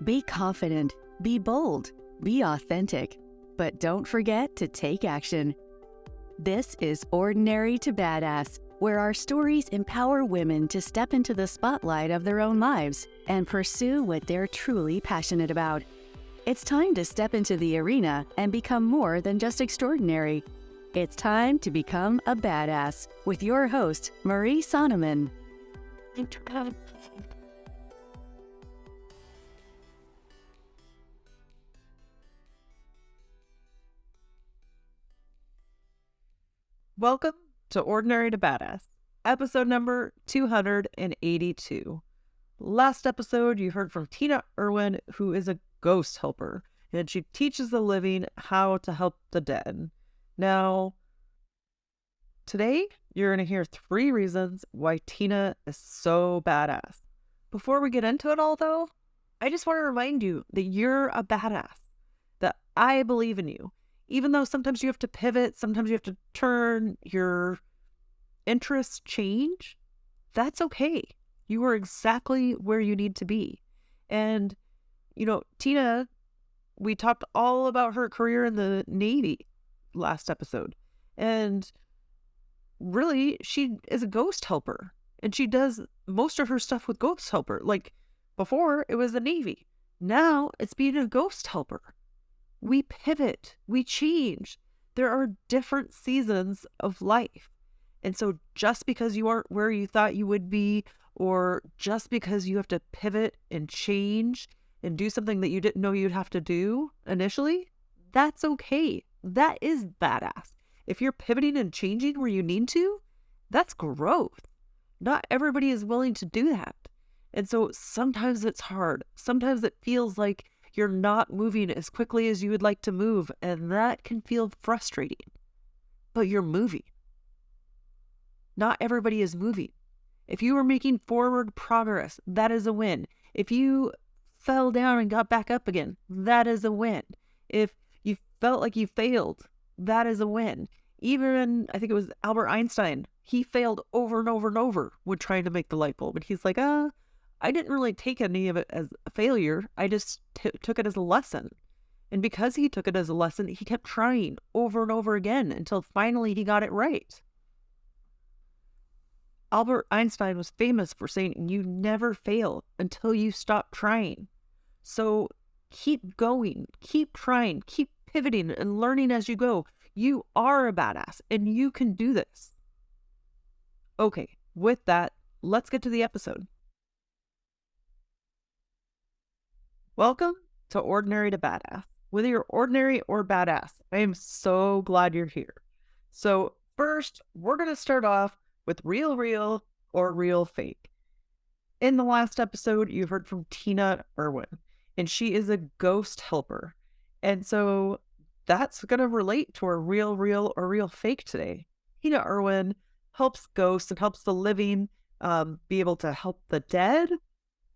Be confident, be bold, be authentic, but don't forget to take action. This is Ordinary to Badass, where our stories empower women to step into the spotlight of their own lives and pursue what they're truly passionate about. It's time to step into the arena and become more than just extraordinary. It's time to become a badass with your host, Marie Sonneman. Welcome to Ordinary to Badass, episode number 282. Last episode, you heard from Tina Erwin, who is a ghost helper, and she teaches the living how to help the dead. Now, today, you're going to hear 3 reasons why Tina is so badass. Before we get into it all, though, I just want to remind you that you're a badass, that I believe in you. Even though sometimes you have to pivot, sometimes you have to turn, your interests change, that's okay. You are exactly where you need to be. And, Tina, we talked all about her career in the Navy last episode. And really, she is a ghost helper. And she does most of her stuff with ghost helper. Like, before, it was the Navy. Now, it's being a ghost helper. We pivot, we change. There are different seasons of life. And so just because you aren't where you thought you would be, or just because you have to pivot and change and do something that you didn't know you'd have to do initially, that's okay. That is badass. If you're pivoting and changing where you need to, that's growth. Not everybody is willing to do that. And so sometimes it's hard. Sometimes it feels like you're not moving as quickly as you would like to move, and that can feel frustrating. But you're moving. Not everybody is moving. If you are making forward progress, that is a win. If you fell down and got back up again, that is a win. If you felt like you failed, that is a win. Even, I think it was Albert Einstein, he failed over and over and over when trying to make the light bulb. And he's like, I didn't really take any of it as a failure. I just took it as a lesson. And because he took it as a lesson, he kept trying over and over again until finally he got it right. Albert Einstein was famous for saying, you never fail until you stop trying. So keep going, keep trying, keep pivoting and learning as you go. You are a badass and you can do this. Okay, with that, let's get to the episode. Welcome to Ordinary to Badass. Whether you're ordinary or badass, I am so glad you're here. So first, we're going to start off with real or real fake. In the last episode, you heard from Tina Erwin, and she is a ghost helper. And so that's going to relate to our real or real fake today. Tina Erwin helps ghosts and helps the living be able to help the dead.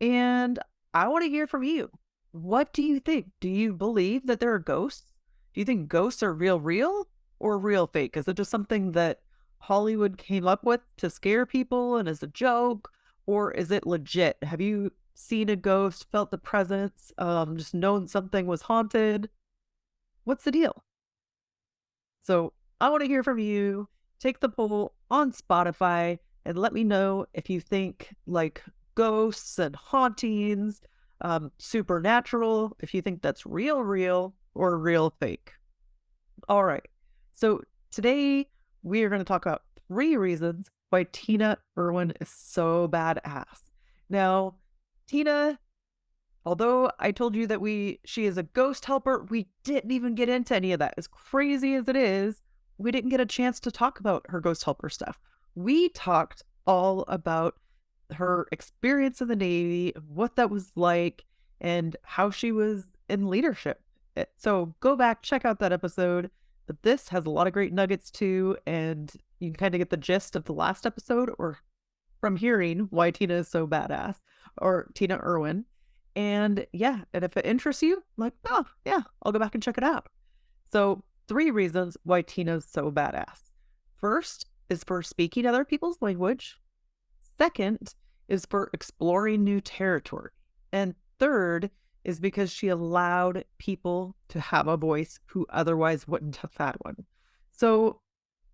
And I want to hear from you. What do you think? Do you believe that there are ghosts? Do you think ghosts are real or real fake? Is it just something that Hollywood came up with to scare people and as a joke? Or is it legit? Have you seen a ghost, felt the presence, just known something was haunted? What's the deal? So I want to hear from you. Take the poll on Spotify and let me know if you think like ghosts and hauntings, supernatural, if you think that's real or real fake. All right. So today we are going to talk about 3 reasons why Tina Erwin is so badass. Now, Tina, although I told you that she is a ghost helper, we didn't even get into any of that. As crazy as it is, we didn't get a chance to talk about her ghost helper stuff. We talked all about her experience in the Navy, what that was like, and how she was in leadership. So go back, check out that episode. But this has a lot of great nuggets too, and you can kind of get the gist of the last episode, or from hearing why Tina is so badass, or Tina Erwin. And yeah, and if it interests you, like, oh yeah, I'll go back and check it out. So 3 reasons why Tina's so badass. First is for speaking other people's language. Second is for exploring new territory. And third is because she allowed people to have a voice who otherwise wouldn't have had one. So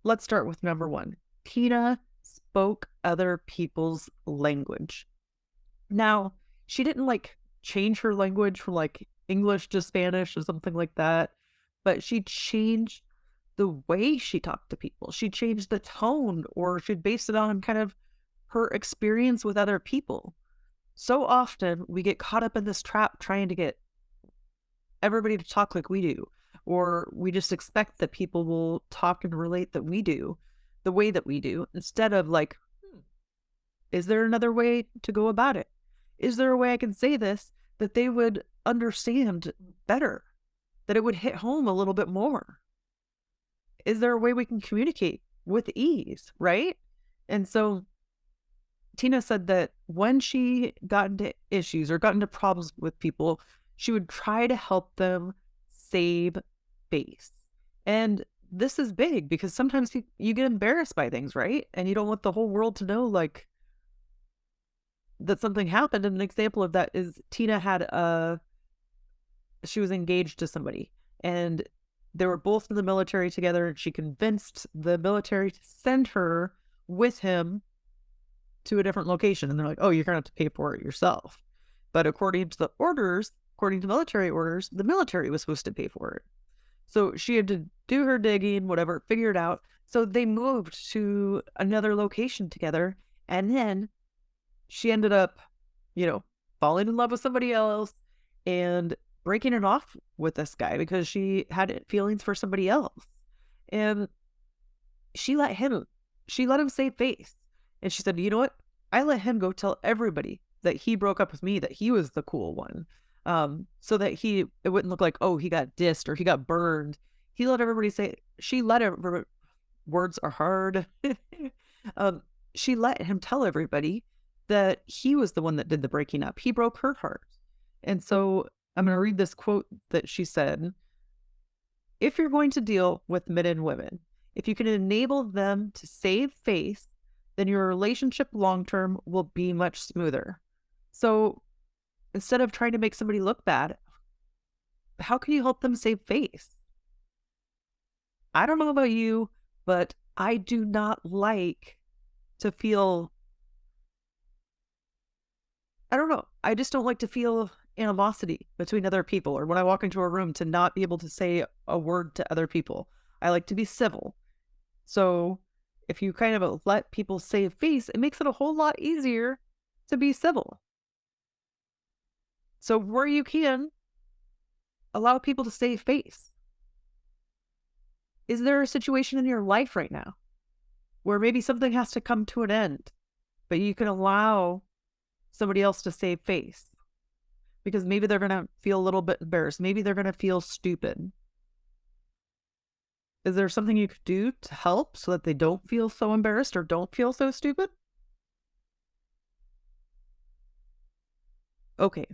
let's start with number one. Tina spoke other people's language. Now, she didn't like change her language from like English to Spanish or something like that, but she changed the way she talked to people. She changed the tone, or she'd base it on kind of her experience with other people. So often we get caught up in this trap trying to get everybody to talk like we do, or we just expect that people will talk and relate that we do the way that we do, instead of like, is there another way to go about it? Is there a way I can say this that they would understand better, that it would hit home a little bit more? Is there a way we can communicate with ease, right? And so Tina said that when she got into issues or got into problems with people, she would try to help them save face. And this is big because sometimes you get embarrassed by things, right? And you don't want the whole world to know, like, that something happened. And an example of that is Tina she was engaged to somebody, and they were both in the military together, and she convinced the military to send her with him to a different location. And they're like, oh, you're going to have to pay for it yourself. But according to military orders, the military was supposed to pay for it. So she had to do her digging, whatever, figure it out. So they moved to another location together. And then she ended up, falling in love with somebody else and breaking it off with this guy because she had feelings for somebody else. And she let him save face. And she said, you know what? I let him go tell everybody that he broke up with me, that he was the cool one. So that it wouldn't look like, oh, he got dissed or he got burned. She let everybody, words are hard. She let him tell everybody that he was the one that did the breaking up. He broke her heart. And so I'm going to read this quote that she said. If you're going to deal with men and women, if you can enable them to save face, then your relationship long-term will be much smoother. So instead of trying to make somebody look bad, how can you help them save face? I don't know about you, but I do not like to feel, I don't know. I just don't like to feel animosity between other people, or when I walk into a room to not be able to say a word to other people. I like to be civil. So if you kind of let people save face, it makes it a whole lot easier to be civil. So where you can, allow people to save face. Is there a situation in your life right now where maybe something has to come to an end, but you can allow somebody else to save face? Because maybe they're going to feel a little bit embarrassed. Maybe they're going to feel stupid. Is there something you could do to help so that they don't feel so embarrassed or don't feel so stupid? Okay.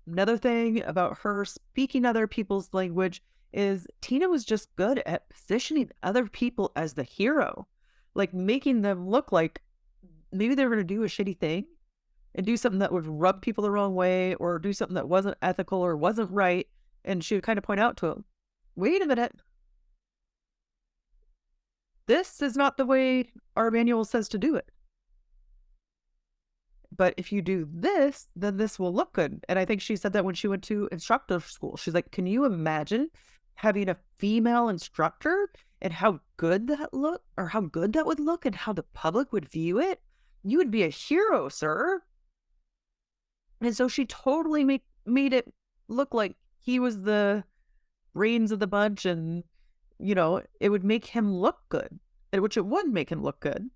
Another thing about her speaking other people's language is Tina was just good at positioning other people as the hero, like making them look like maybe they were going to do a shitty thing and do something that would rub people the wrong way, or do something that wasn't ethical or wasn't right. And she would kind of point out to them, wait a minute, this is not the way our manual says to do it. But if you do this, then this will look good. And I think she said that when she went to instructor school. She's like, can you imagine having a female instructor and how good that would look and how the public would view it? You would be a hero, sir. And so she totally made it look like he was the brains of the bunch, and, it would make him look good, which it would make him look good.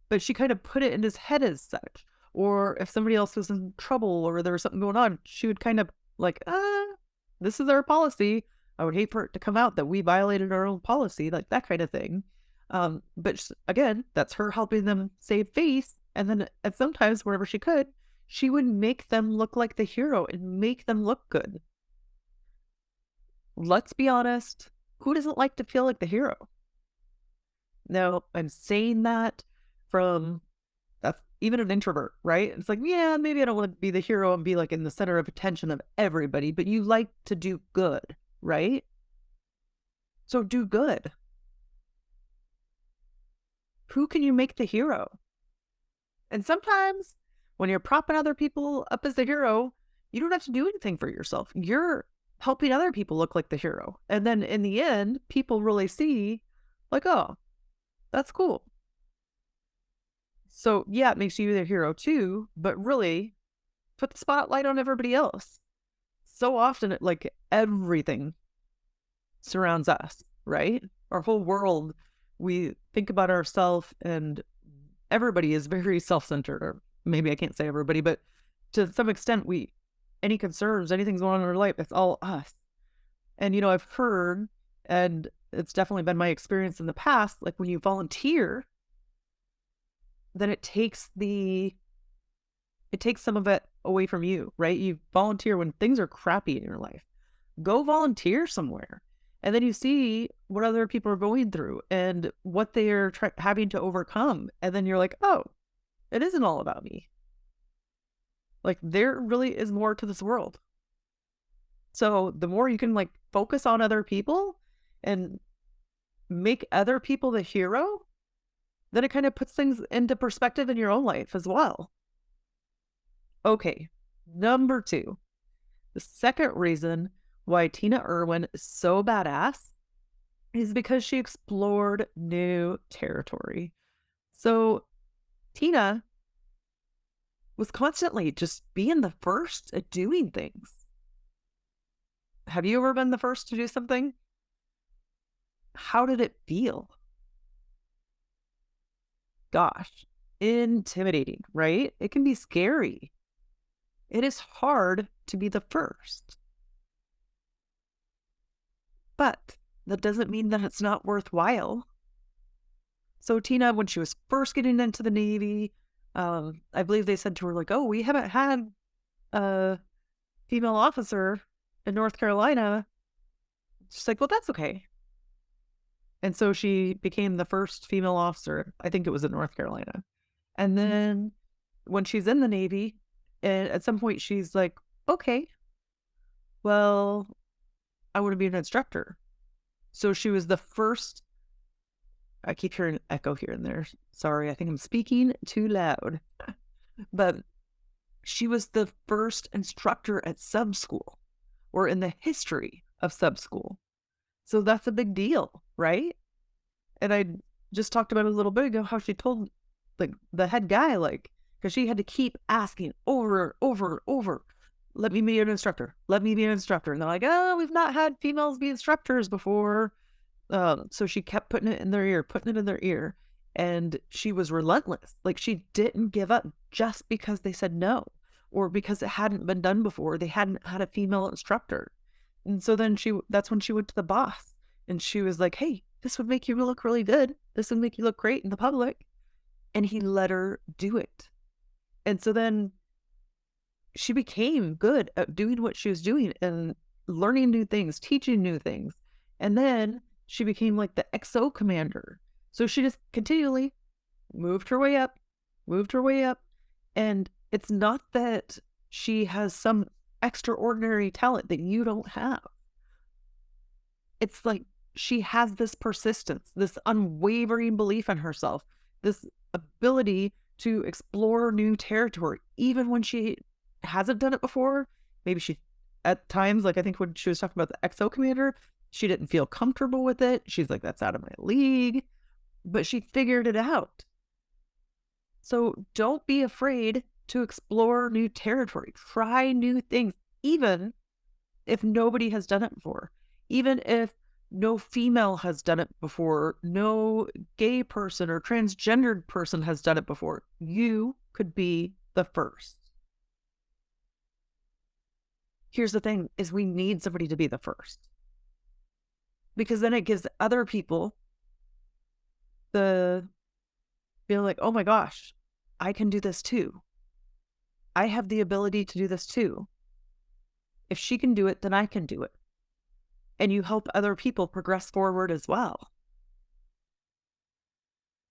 But she kind of put it in his head as such. Or if somebody else was in trouble or there was something going on, she would kind of like, this is our policy. I would hate for it to come out that we violated our own policy, like that kind of thing. But again, that's her helping them save face. And then sometimes wherever she could, she would make them look like the hero and make them look good. Let's be honest. Who doesn't like to feel like the hero? Now, I'm saying that from even an introvert, right? It's like, yeah, maybe I don't want to be the hero and be like in the center of attention of everybody, but you like to do good, right? So do good. Who can you make the hero? And sometimes when you're propping other people up as the hero, you don't have to do anything for yourself. You're helping other people look like the hero. And then in the end, people really see like, oh, that's cool. So yeah, it makes you the hero too, but really put the spotlight on everybody else. So often, like everything surrounds us, right? Our whole world, we think about ourselves, and everybody is very self-centered, or maybe I can't say everybody, but to some extent, any concerns, anything's going on in our life, it's all us. And, I've heard, and it's definitely been my experience in the past, like when you volunteer, then it takes some of it away from you, right? You volunteer when things are crappy in your life. Go volunteer somewhere. And then you see what other people are going through and what they're having to overcome. And then you're like, oh, it isn't all about me. Like, there really is more to this world. So the more you can like focus on other people and make other people the hero, then it kind of puts things into perspective in your own life as well. Okay, number 2. The second reason why Tina Erwin is so badass is because she explored new territory. So Tina was constantly just being the first at doing things. Have you ever been the first to do something? How did it feel? Gosh, intimidating, right? It can be scary. It is hard to be the first. But that doesn't mean that it's not worthwhile. So Tina, when she was first getting into the Navy, I believe they said to her, like, oh, we haven't had a female officer in North Carolina. She's like, well, that's okay. And so she became the first female officer. I think it was in North Carolina. And then when she's in the Navy, and at some point she's like, okay, well, I want to be an instructor. So she was the first. I keep hearing an echo here and there. Sorry, I think I'm speaking too loud. But she was the first instructor at sub school, or in the history of sub school. So that's a big deal, right? And I just talked about it a little bit ago, how she told like the head guy, like, because she had to keep asking over and over and over, let me be an instructor. Let me be an instructor. And they're like, oh, we've not had females be instructors before. So she kept putting it in their ear, and she was relentless. Like, she didn't give up just because they said no, or because it hadn't been done before. They hadn't had a female instructor. And so then that's when she went to the boss, and she was like, hey, this would make you look really good. This would make you look great in the public. And he let her do it. And so then she became good at doing what she was doing and learning new things, teaching new things. And then she became like the XO commander. So she just continually moved her way up. And it's not that she has some extraordinary talent that you don't have. It's like she has this persistence, this unwavering belief in herself, this ability to explore new territory, even when she hasn't done it before. Maybe she, at times, like I think when she was talking about the XO commander, she didn't feel comfortable with it. She's like, that's out of my league. But she figured it out. So don't be afraid to explore new territory. Try new things, even if nobody has done it before. Even if no female has done it before, no gay person or transgendered person has done it before, you could be the first. Here's the thing, is we need somebody to be the first. Because then it gives other people the feel like, oh my gosh, I can do this too. I have the ability to do this too. If she can do it, then I can do it. And you help other people progress forward as well.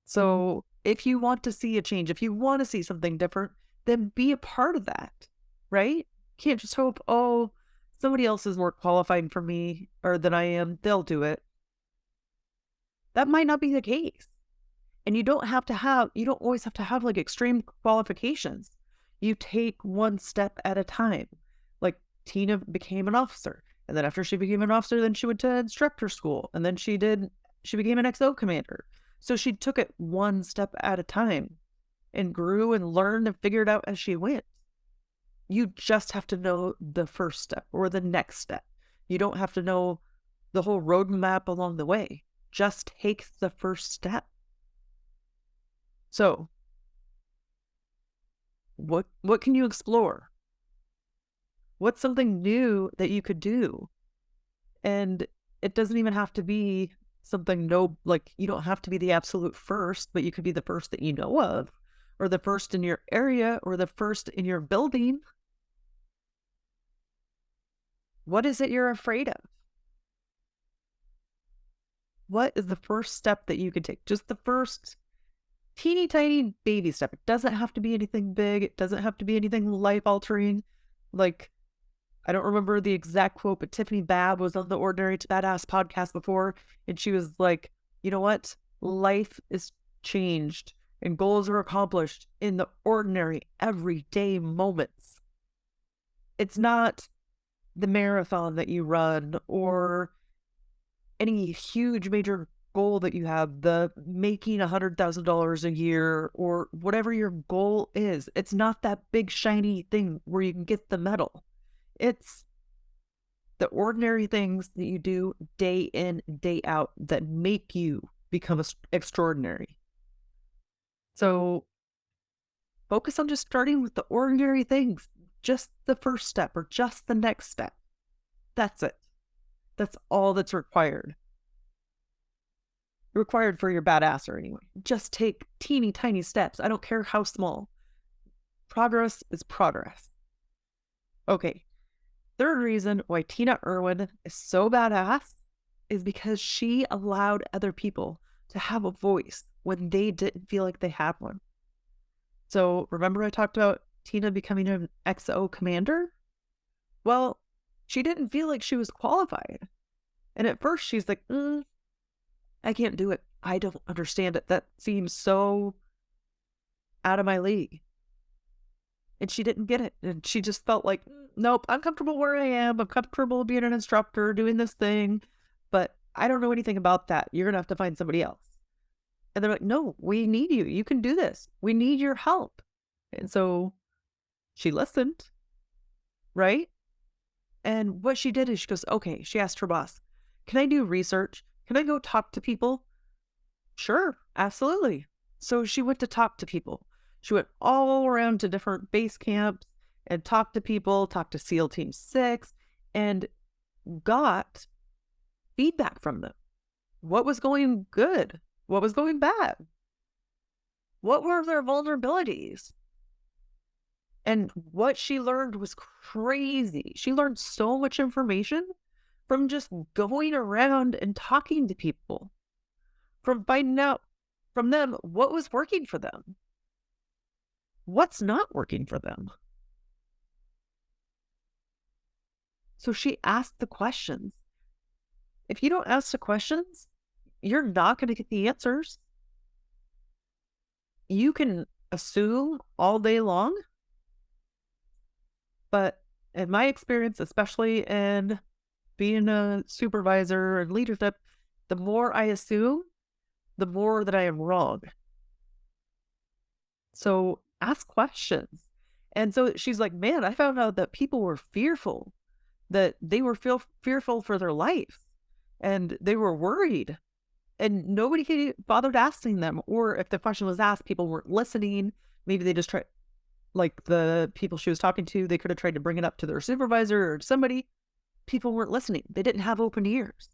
So If you want to see a change, if you want to see something different, then be a part of that, right? You can't just hope, oh, somebody else is more qualified for me or than I am, they'll do it. That might not be the case. And you don't always have to have like extreme qualifications. You take one step at a time. Like Tina became an officer. And then after she became an officer, then she went to instructor school. And then she became an XO commander. So she took it one step at a time and grew and learned and figured out as she went. You just have to know the first step or the next step. You don't have to know the whole roadmap along the way. Just take the first step. So, what can you explore? What's something new that you could do? And it doesn't even have to be something you don't have to be the absolute first, but you could be the first that you know of, or the first in your area, or the first in your building. What is it you're afraid of? What is the first step that you could take? Just the first teeny tiny baby step. It doesn't have to be anything big. It doesn't have to be anything life altering. Like, I don't remember the exact quote, but Tiffany Babb was on the Ordinary to Badass podcast before, and she was like, you know what? Life is changed and goals are accomplished in the ordinary, everyday moments. It's not the marathon that you run or any huge major goal that you have, the making $100,000 a year or whatever your goal is. It's not that big shiny thing where you can get the medal. It's the ordinary things that you do day in, day out that make you become extraordinary. So focus on just starting with the ordinary things, just the first step or just the next step. That's it. That's all that's required. Required for your badasser anyway. Just take teeny tiny steps. I don't care how small. Progress is progress. Okay. Third reason why Tina Erwin is so badass is because she allowed other people to have a voice when they didn't feel like they had one. So remember I talked about Tina becoming an XO commander? Well, she didn't feel like she was qualified. And at first she's like, I can't do it. I don't understand it. That seems so out of my league. And she didn't get it. And she just felt like, nope, I'm comfortable where I am. I'm comfortable being an instructor, doing this thing. But I don't know anything about that. You're going to have to find somebody else. And they're like, no, we need you. You can do this. We need your help. And so she listened, right? And what she did is she goes, okay, she asked her boss, can I do research? Can I go talk to people? Sure, absolutely. So she went to talk to people. She went all around to different base camps and talked to people, talked to SEAL Team 6, and got feedback from them. What was going good? What was going bad? What were their vulnerabilities? And what she learned was crazy. She learned so much information from just going around and talking to people, from finding out from them what was working for them, what's not working for them. So she asked the questions. If you don't ask the questions, you're not going to get the answers. You can assume all day long, but in my experience, especially in being a supervisor and leadership, the more I assume, the more that I am wrong. So ask questions. And so she's like, man, I found out that people were fearful, that they were fearful for their life, and they were worried. And nobody bothered asking them. Or if the question was asked, people weren't listening. Maybe they just tried, like the people she was talking to, they could have tried to bring it up to their supervisor or somebody. People weren't listening. They didn't have open ears.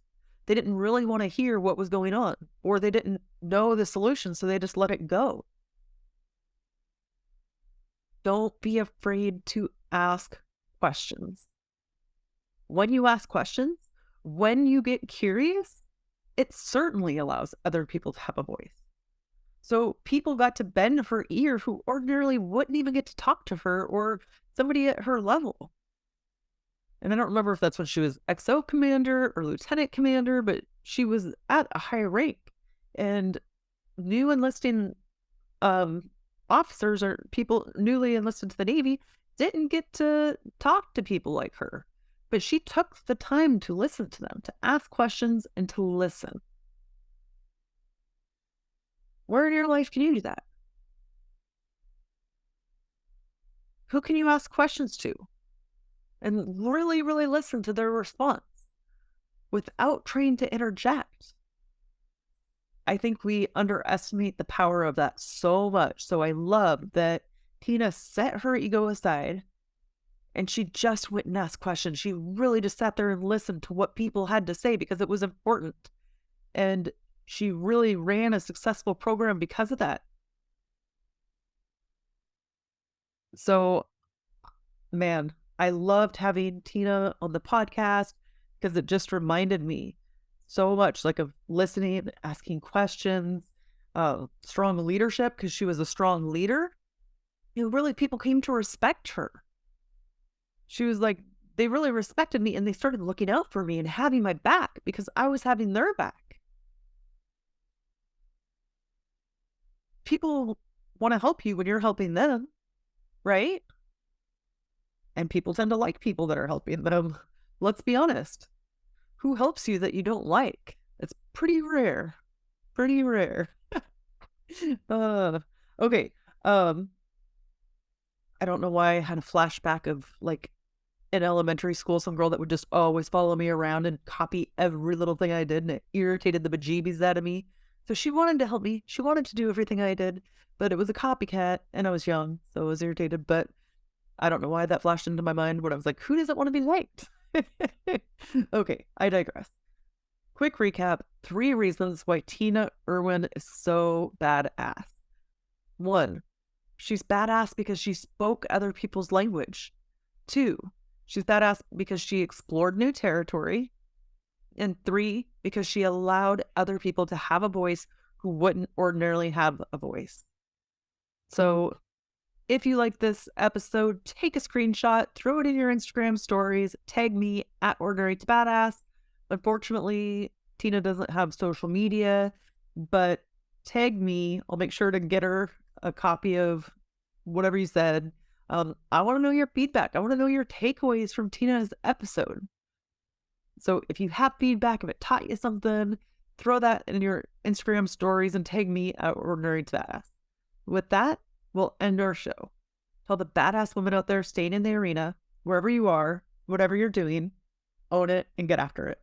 They didn't really want to hear what was going on, or they didn't know the solution, so they just let it go. Don't be afraid to ask questions. When you ask questions, when you get curious, it certainly allows other people to have a voice. So people got to bend her ear who ordinarily wouldn't even get to talk to her or somebody at her level. And I don't remember if that's when she was XO commander or lieutenant commander, but she was at a high rank. And new enlisting officers or people newly enlisted to the Navy didn't get to talk to people like her. But she took the time to listen to them, to ask questions and to listen. Where in your life can you do that? Who can you ask questions to? And really, really listen to their response without trying to interject. I think we underestimate the power of that so much. So I love that Tina set her ego aside and she just went and asked questions. She really just sat there and listened to what people had to say because it was important. And she really ran a successful program because of that. So, man, I loved having Tina on the podcast because it just reminded me so much like of listening, asking questions, strong leadership because she was a strong leader. And really people came to respect her. She was like, they really respected me and they started looking out for me and having my back because I was having their back. People want to help you when you're helping them, right? And people tend to like people that are helping them. Let's be honest. Who helps you that you don't like? It's pretty rare. Pretty rare. Okay. I don't know why I had a flashback of like in elementary school, some girl that would just always follow me around and copy every little thing I did, and it irritated the bejeebies out of me. So she wanted to help me. She wanted to do everything I did, but it was a copycat and I was young, so I was irritated. But I don't know why that flashed into my mind when I was like, who doesn't want to be liked? Okay, I digress. Quick recap, 3 reasons why Tina Erwin is so badass. 1, she's badass because she spoke other people's language. 2, she's badass because she explored new territory. And 3, because she allowed other people to have a voice who wouldn't ordinarily have a voice. So if you like this episode, take a screenshot, throw it in your Instagram stories, tag me at Ordinary to Badass. Unfortunately, Tina doesn't have social media, but tag me. I'll make sure to get her a copy of whatever you said. I want to know your feedback. I want to know your takeaways from Tina's episode. So if you have feedback, if it taught you something, throw that in your Instagram stories and tag me at Ordinary to Badass. With that, we'll end our show. Tell the badass women out there staying in the arena, wherever you are, whatever you're doing, own it and get after it.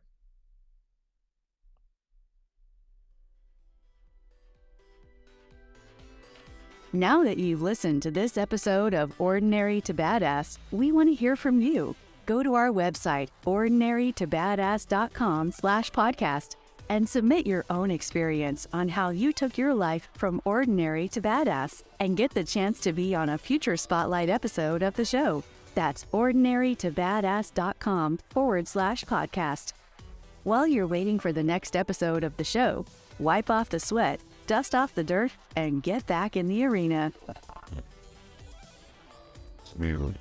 Now that you've listened to this episode of Ordinary to Badass, we want to hear from you. Go to our website, ordinarytobadass.com/podcast, and submit your own experience on how you took your life from ordinary to badass and get the chance to be on a future spotlight episode of the show. That's ordinarytobadass.com/podcast. While you're waiting for the next episode of the show, wipe off the sweat, dust off the dirt, and get back in the arena. Smooth.